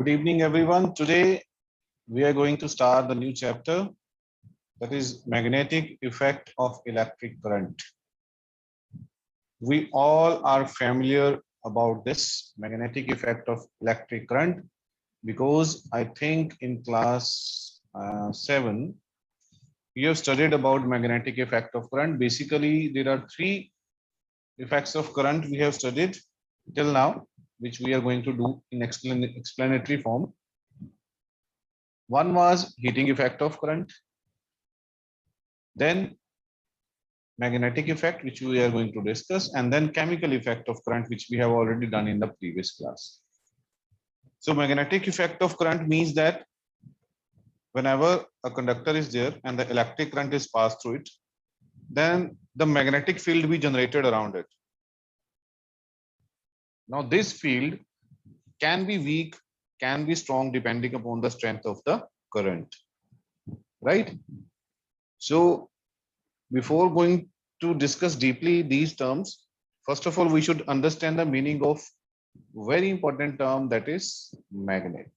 Good evening, everyone. Today we are going to start the new chapter, that is magnetic effect of electric current. We all are familiar about this magnetic effect of electric current because I think in class 7 we have studied about magnetic effect of current. Basically, there are three effects of current we have studied till now, which we are going to do in explanatory form. One was heating effect of current, then magnetic effect, which we are going to discuss, and then chemical effect of current, which we have already done in the previous class. So magnetic effect of current means that whenever a conductor is there and the electric current is passed through it, then the magnetic field be generated around it. Now this field can be weak, can be strong, depending upon the strength of the current, right? So before going to discuss deeply these terms, first of all, we should understand the meaning of very important term, that is magnet.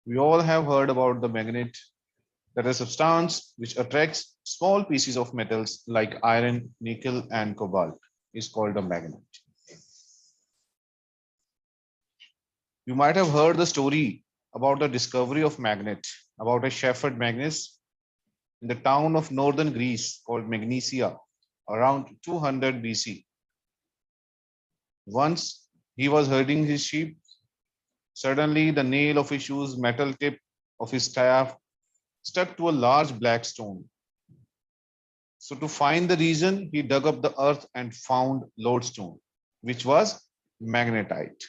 We all have heard about the magnet, that is a substance which attracts small pieces of metals like iron, nickel, and cobalt is called a magnet. You might have heard the story about the discovery of magnet, about a shepherd Magnus in the town of northern Greece called Magnesia around 200 BC. Once he was herding his sheep, suddenly the nail of his shoe's metal tip of his staff stuck to a large black stone. So to find the reason, he dug up the earth and found lodestone, which was magnetite.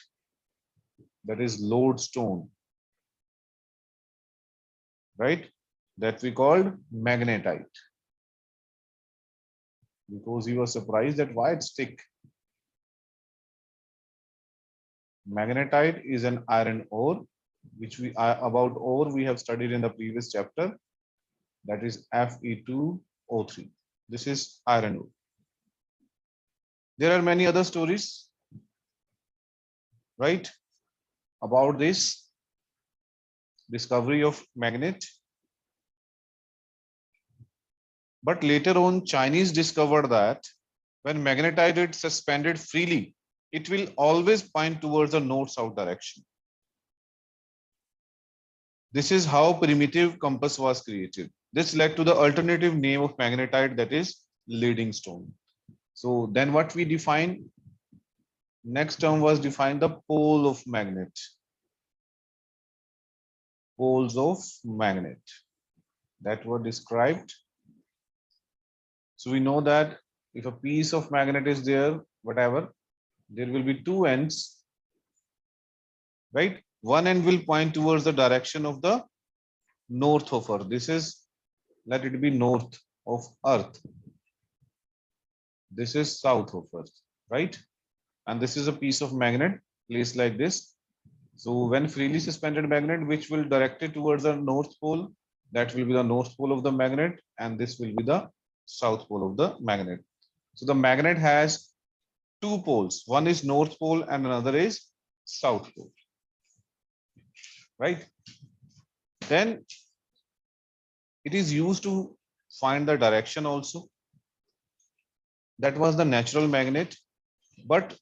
That is lodestone, right? That we called magnetite. Because he was surprised that why it stick. Magnetite is an iron ore, which about ore we have studied in the previous chapter, that is Fe2O3. This is iron ore. There are many other stories, right, about this discovery of magnet. But later on, Chinese discovered that when magnetite is suspended freely, it will always point towards the north-south direction. This is how primitive compass was created. This led to the alternative name of magnetite, that is leading stone. So then what we define, next term was defined the pole of magnet. Poles of magnet that were described. So we know that if a piece of magnet is there, whatever, there will be two ends, right? One end will point towards the direction of the north of Earth. This is, let it be north of Earth. This is south of Earth, right? And this is a piece of magnet placed like this. So when freely suspended magnet, which will direct it towards the north pole, that will be the north pole of the magnet, and this will be the south pole of the magnet. So the magnet has two poles. One is north pole and another is south pole, right? Then it is used to find the direction also. That was the natural magnet, but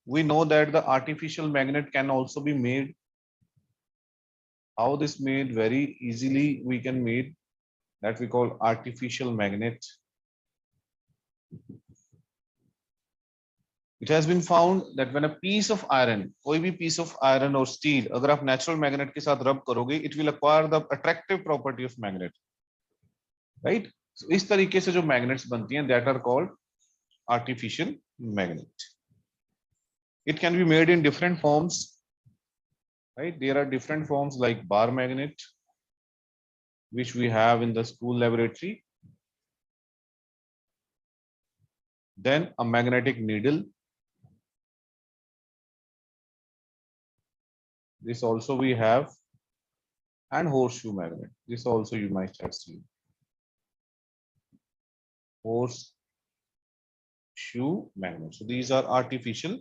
we know that the artificial magnet can also be made. How this made? Very easily we can make that we call artificial magnet. It has been found that when a piece of iron, कोई भी piece of iron or steel, अगर आप natural magnet के साथ rub करोगे, it will acquire the attractive property of magnet, right? So इस तरीके से जो magnets बनती हैं, that are called artificial magnet. It can be made in different forms, right? There are different forms like bar magnet, which we have in the school laboratory. Then a magnetic needle. This also we have, and horseshoe magnet. This also you might have seen. Horseshoe magnet. So these are artificial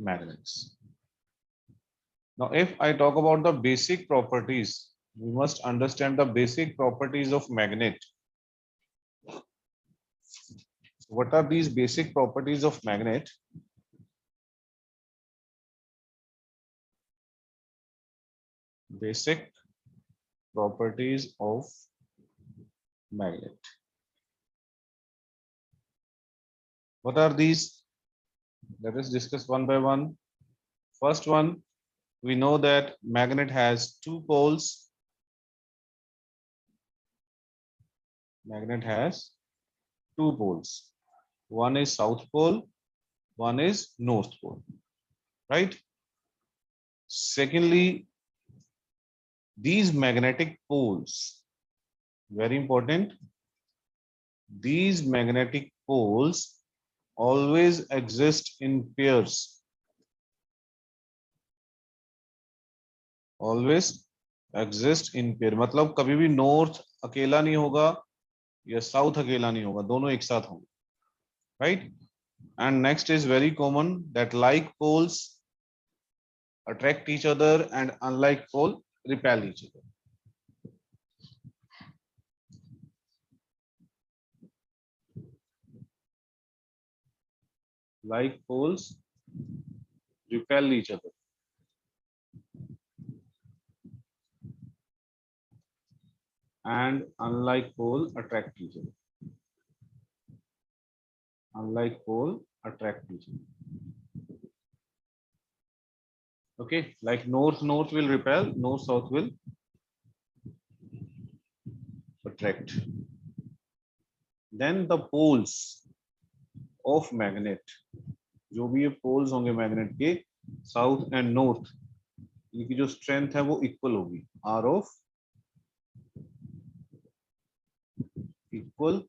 magnets. Now if I talk about the basic properties, we must understand the basic properties of magnet. What are these basic properties of magnet? Basic properties of magnet. What are these? Let us discuss one by one. First one, we know that magnet has two poles. Magnet has two poles. One is south pole, one is north pole, right? Secondly, these magnetic poles, very important, these magnetic poles always exist in pairs. Always exist in pair. मतलब कभी भी north अकेला नहीं होगा या south अकेला नहीं होगा, दोनों एक साथ होंगे, right? And next is very common that like poles attract each other and unlike pole repel each other. Like poles repel each other. And unlike pole attract each other. Unlike pole attract each other. Okay, like north will repel, north south will attract. Then the poles of magnet, जो भी ये poles होंगे magnet के south and north, इनकी जो strength है वो equal होगी, R of equal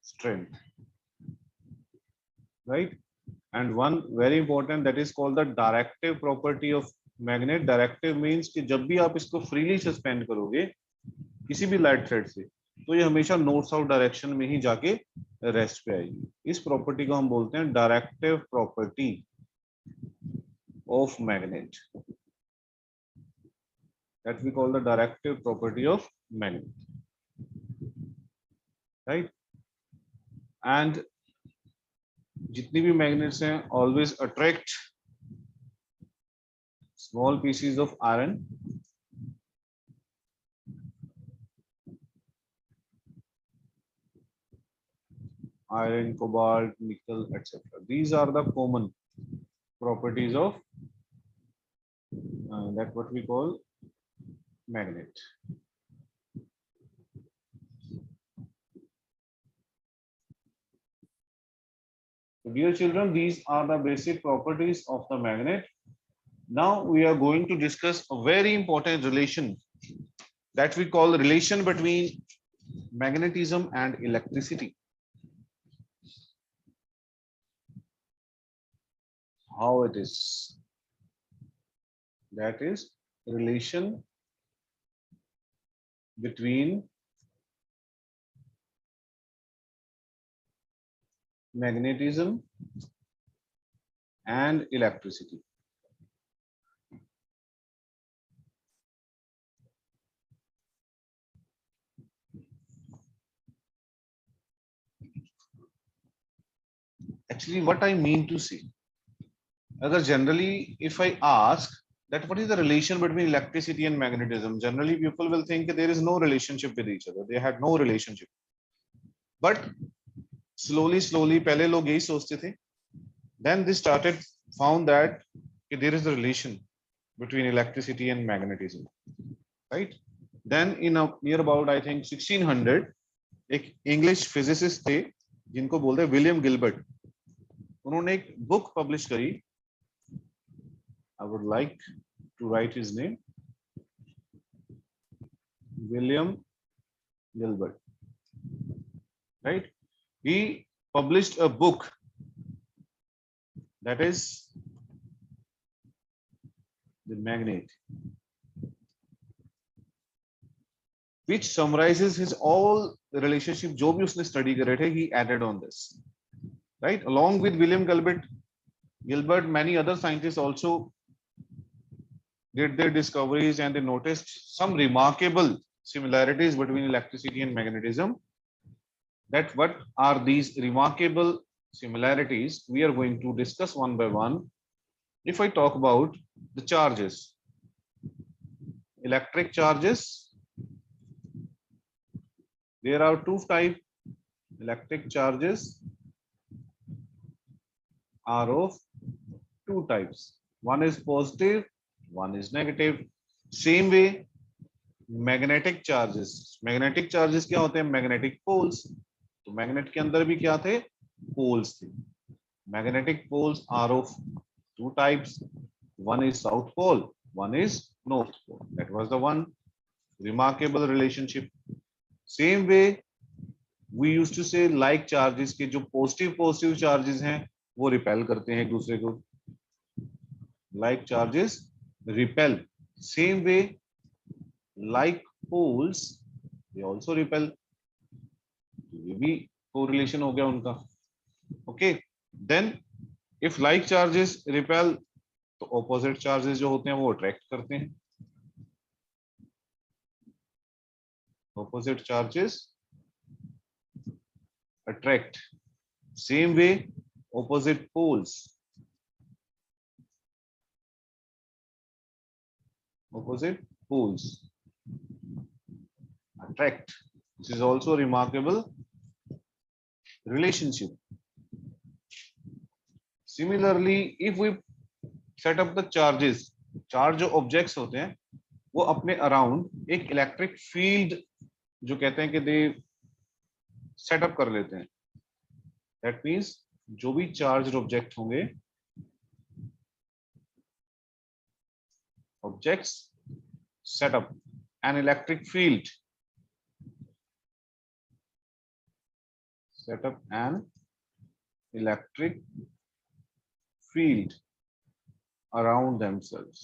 strength, right? And one very important, that is called the directive property of magnet. Directive means कि जब भी आप इसको freely suspend करोगे किसी भी light thread से, तो ये हमेशा north south direction में ही जाके rest पे आएगी. इस property को हम बोलते हैं directive property of magnet. That we call the directive property of magnet, right? And जितनी भी magnets हैं always attract small pieces of iron. Iron, cobalt, nickel, etc. These are the common properties of that what we call magnet. So dear children, these are the basic properties of the magnet. Now we are going to discuss a very important relation that we call relation between magnetism and electricity. How it is? That is relation between magnetism and electricity. Actually, what I mean to say, अगर generally if I ask that what is the relation between electricity and magnetism, generally people will think there is no relationship with each other. They had no relationship. But slowly पहले लोग यही सोचते थे. Then they found that there is a relation between electricity and magnetism, right? Then in near about I think 1600, एक English physicist थे जिनको बोलते हैं विलियम गिलबर्ट. उन्होंने एक book publish करी. I would like to write his name. William Gilbert, right? He published a book that is The Magnet, which summarizes his all the relationship जो भी उसने study करे थे, he added on this, right? Along with William Gilbert, Gilbert, many other scientists also did their discoveries and they noticed some remarkable similarities between electricity and magnetism. That what are these remarkable similarities? We are going to discuss one by one. If I talk about the charges, electric charges, there are two types. Electric charges are of two types. One is positive, one is negative. Same way, magnetic charges, magnetic charges क्या होते हैं? Magnetic poles. तो magnet के अंदर भी क्या थे? Poles थे. Magnetic poles are of two types. One is south pole, one is north pole. That was the one remarkable relationship. Same way we used to say like charges के जो positive charges हैं वो repel करते हैं एक दूसरे को. Like charges repel. Same way like poles they also repel. ये भी correlation हो गया उनका. Okay, then if like charges repel तो opposite charges जो होते हैं वो attract करते हैं. Opposite charges attract. Same way opposite poles attract. This is also a remarkable relationship. Similarly, if we set up the charges, charge जो objects होते हैं वो अपने अराउंड एक इलेक्ट्रिक फील्ड जो कहते हैं कि दे सेटअप कर लेते हैं. दैट मीन्स जो भी चार्ज ऑब्जेक्ट होंगे, objects setup an electric field, set up an electric field around themselves.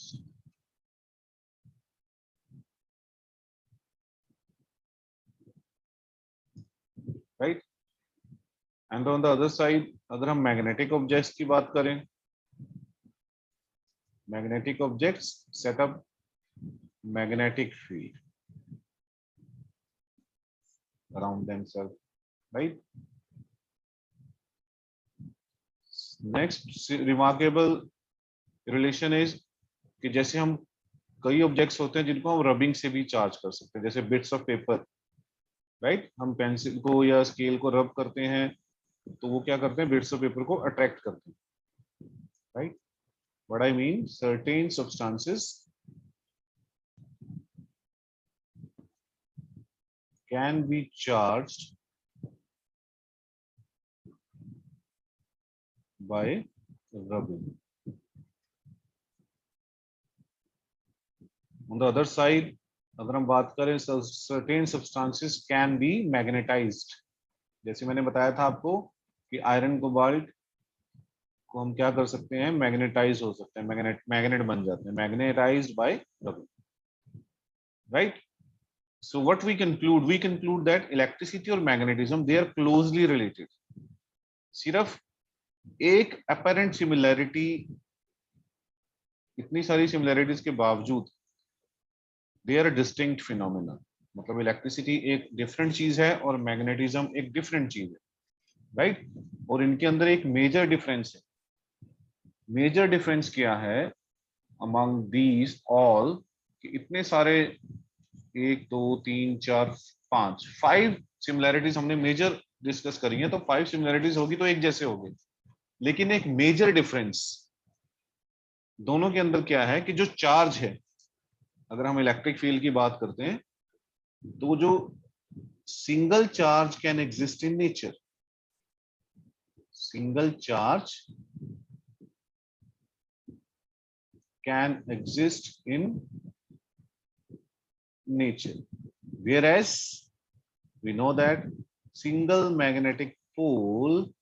Right? And on the other side, अगर हम magnetic objects की बात करें, magnetic objects set up magnetic field around themselves. Right? Next remarkable relation is कि जैसे हम कई objects होते हैं जिनको हम रबिंग से भी चार्ज कर सकते हैं, जैसे बिट्स ऑफ पेपर. राइट, हम पेंसिल को या स्केल को रब करते हैं तो वो क्या करते हैं? बिट्स ऑफ पेपर को अट्रैक्ट करते हैं. Right, what I mean, certain substances can be charged by rubbing. On the other side, अगर हम बात करें certain substances can be magnetized. जैसे मैंने बताया था आपको कि आयरन कोबाल्ट को हम क्या कर सकते हैं? मैग्नेटाइज हो सकते हैं, मैग्नेट बन जाते हैं, magnetised bye rubbing. Right. So what we conclude that electricity और magnetism they are closely related. सिर्फ एक apparent similarity, इतनी सारी similarities के बावजूद they are a distinct phenomena. मतलब इलेक्ट्रिसिटी एक डिफरेंट चीज है और मैग्नेटिज्म एक डिफरेंट चीज है. राइट, और इनके अंदर एक मेजर डिफरेंस है. मेजर डिफरेंस क्या है अमंग दीज ऑल? इतने सारे 1 2 3 4 5 5 सिमिलैरिटीज हमने मेजर डिस्कस करी है, तो 5 सिमिलैरिटीज होगी तो एक जैसे होगी. लेकिन एक मेजर डिफरेंस दोनों के अंदर क्या है कि जो चार्ज है, अगर हम इलेक्ट्रिक फील्ड की बात करते हैं तो जो single charge can exist in nature, single charge can exist in nature, whereas we know that single magnetic pole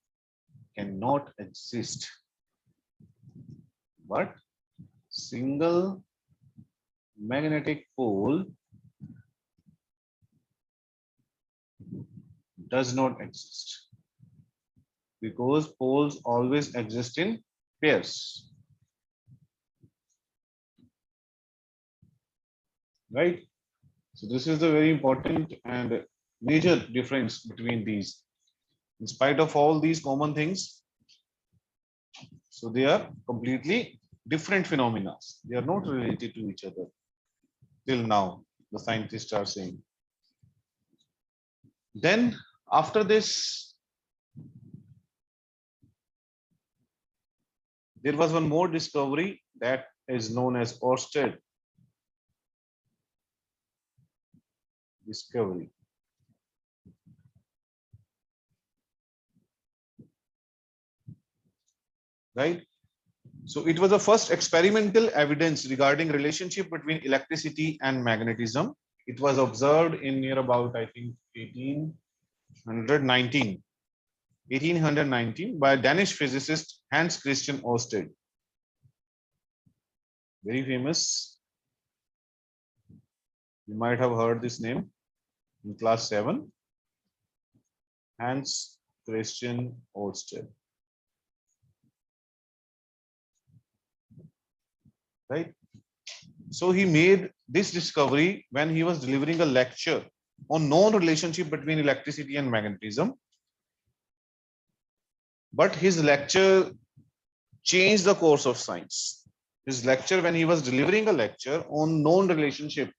cannot exist, but single magnetic pole does not exist because poles always exist in pairs, right? So this is the very important and major difference between these. In spite of all these common things, so they are completely different phenomena. They are not related to each other. Till now, the scientists are saying. Then after this, there was one more discovery that is known as Oersted discovery. Right? So it was the first experimental evidence regarding relationship between electricity and magnetism. It was observed in near about, I think, 1819 by Danish physicist Hans Christian Ørsted. Very famous. You might have heard this name in class 7. Hans Christian Ørsted. Right? So he made this discovery when he was delivering a lecture on known relationship between electricity and magnetism. But his lecture changed the course of science. His lecture, when he was delivering a lecture on known relationship,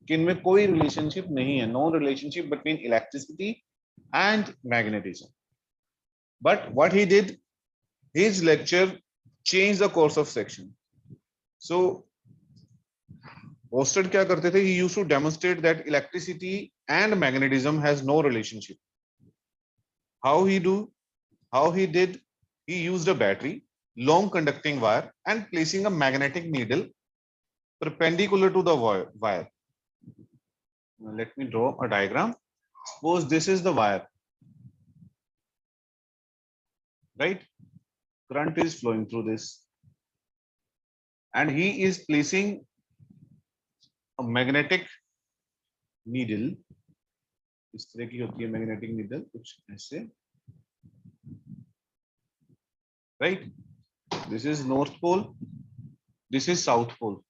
कि इनमें कोई relationship नहीं है, known relationship between electricity and magnetism. But what he did, his lecture changed the course of section. So Ørsted क्या करते थे? He used to demonstrate that electricity and magnetism has no relationship. How he did, he used a battery, long conducting wire, and placing a magnetic needle perpendicular to the wire. Now let me draw a diagram. Suppose this is the wire, right? Current is flowing through this, and he is placing a magnetic needle. इस तरह की होती है magnetic needle, कुछ ऐसे, right? This is North Pole, this is South Pole.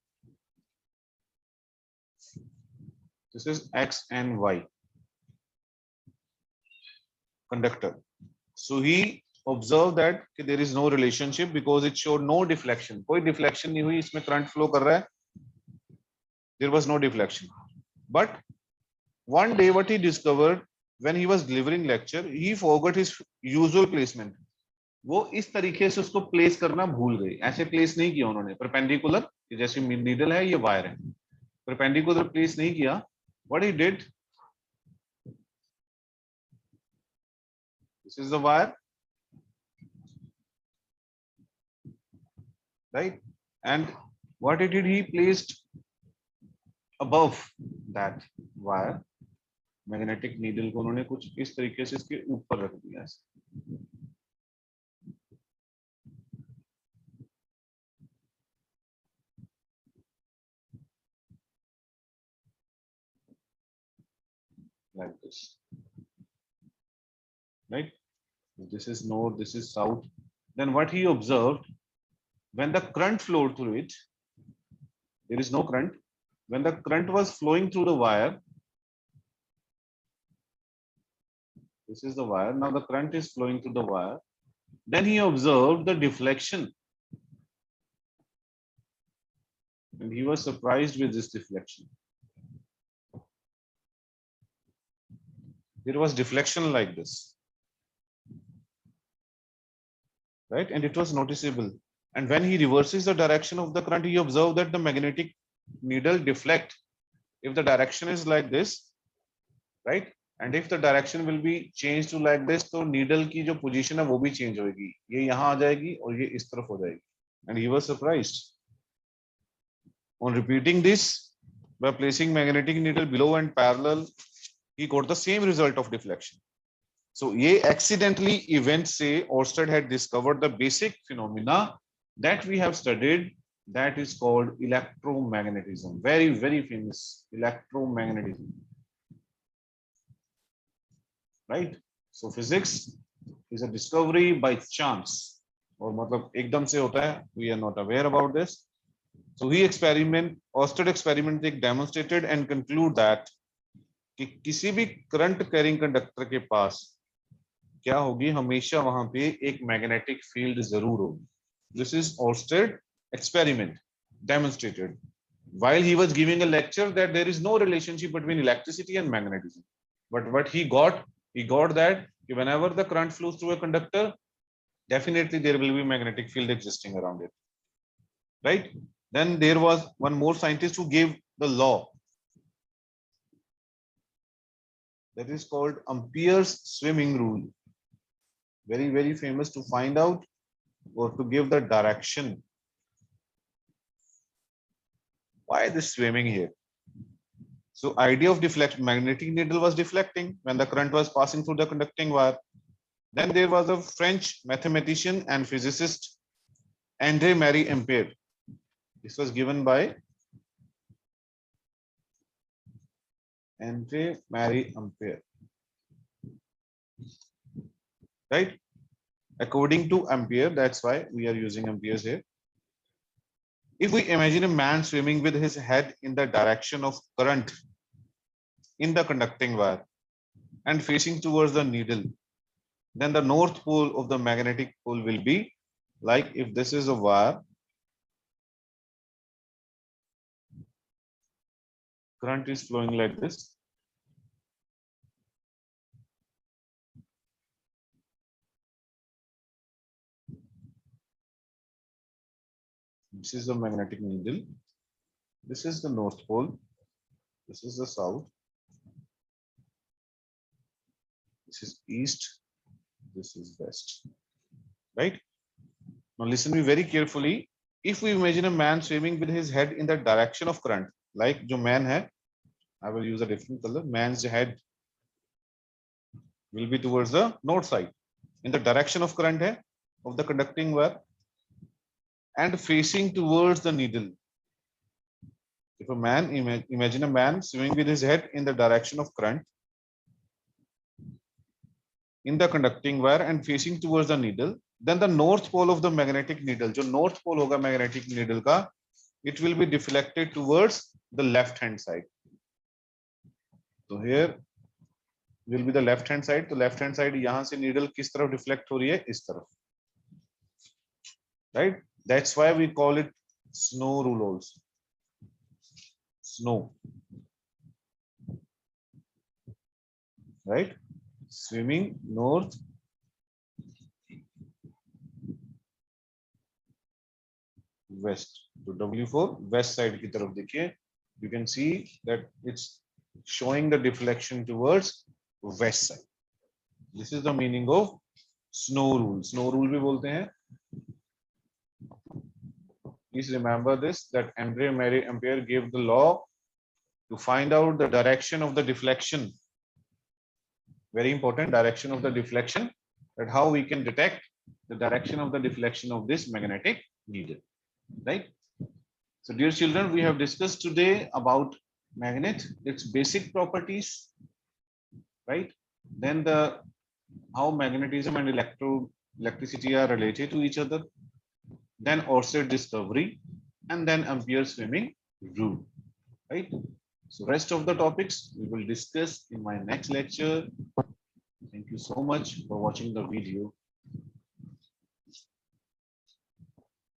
This is X and Y conductor. So he observed that there is no relationship because it showed no deflection. कोई deflection नहीं हुई, इसमें current flow कर रहा है. There was no deflection. But one day what he discovered when he was delivering lecture, he forgot his usual placement. वो इस तरीके से उसको प्लेस करना भूल गए. ऐसे प्लेस नहीं किया उन्होंने परपेंडिकुलर, जैसे नीडल है, ये वायर है, परपेंडिकुलर प्लेस नहीं किया. What he did, this is the wire, right? And what he did, he placed above that wire magnetic needle को उन्होंने कुछ इस तरीके से इसके ऊपर रख दिया है. Like this, right? This is north, this is south. Then what he observed, when the current flowed through it, there is no current. When the current was flowing through the wire, this is the wire, now the current is flowing through the wire, then he observed the deflection, and he was surprised with this deflection. There was deflection like this, right? And it was noticeable. And when he reverses the direction of the current, he observed that the magnetic needle deflect. If the direction is like this, right? And if the direction will be changed to like this, तो needle की जो position है वो भी change होगी. ये यहाँ आ जाएगी और ये इस तरफ हो जाएगी. And he was surprised. On repeating this, by placing magnetic needle below and parallel, he got the same result of deflection. So ये accidentally event से Ørsted had discovered the basic phenomena that we have studied, that is called electromagnetism. Very, very famous electromagnetism. Right? So physics is a discovery by chance. और मतलब एकदम से होता है, we are not aware about this. So he experiment, Oersted experiment एक demonstrated and conclude that कि किसी भी करंट कैरिंग कंडक्टर के पास क्या होगी, हमेशा वहां पे एक मैग्नेटिक फील्ड जरूर होगी. This is Oersted experiment demonstrated while he was giving a lecture that there is no relationship between electricity and magnetism. But what he got that whenever the current flows through a conductor, definitely there will be magnetic field existing around it, right? Then there was one more scientist who gave the law that is called Ampere's swimming rule. Very, very famous to find out or to give the direction. Why this swimming here? So idea of deflection, magnetic needle was deflecting when the current was passing through the conducting wire. Then there was a French mathematician and physicist, André Marie Ampere. This was given by André Marie Ampere, right? According to Ampere, that's why we are using amperes here. If we imagine a man swimming with his head in the direction of current in the conducting wire and facing towards the needle, then the north pole of the magnetic pole will be like if this is a wire, current is flowing like this. This is the magnetic needle. This is the north pole. This is the south. This is east. This is west. Right? Now listen to me very carefully. If we imagine a man swimming with his head in the direction of current, like जो man है, I will use a different color. Man's head will be towards the north side, in the direction of current है, of the conducting wire, and facing towards the needle. If a man, imagine a man swimming with his head in the direction of current in the conducting wire and facing towards the needle, then the north pole of the magnetic needle, जो north pole होगा magnetic needle का, it will be deflected towards the left hand side. So here will be the left hand side. तो left hand side यहाँ से needle किस तरफ deflect हो रही है, इस तरफ, right? That's why we call it snow rule also. Snow, right? Swimming north west. So W4 west side की तरफ देखिए, you can see that it's showing the deflection towards west side. This is the meaning of snow rule. Snow rule भी बोलते हैं. Please remember this, that André Marie Ampere gave the law to find out the direction of the deflection. Very important, direction of the deflection, that how we can detect the direction of the deflection of this magnetic needle, right? So dear children, we have discussed today about magnet, its basic properties, right? Then the how magnetism and electricity are related to each other, then Oersted discovery, and then Ampere swimming rule, right? So rest of the topics we will discuss in my next lecture. Thank you so much for watching the video.